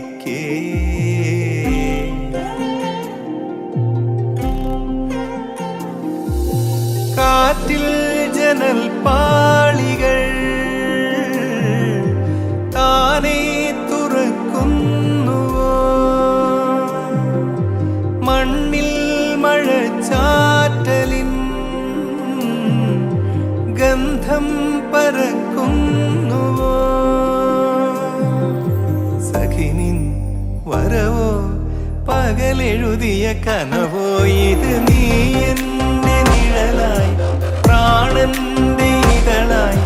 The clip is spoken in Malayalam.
കാത്തിരിക്കേ കാറ്റിൽ ജനൽ പാളികൾ താനേ തുറക്കുന്നുവോ മണ്ണിൽ മഴച്ചാറ്റലിൻ ഗന്ധം പരക്കുന്നുവോ സഖിനിൻ വരവോ പകലെഴുതിയ കനവോ ഇത് നീ എൻ്റെ നിഴലായി പ്രാണന്റെ ഇതളായി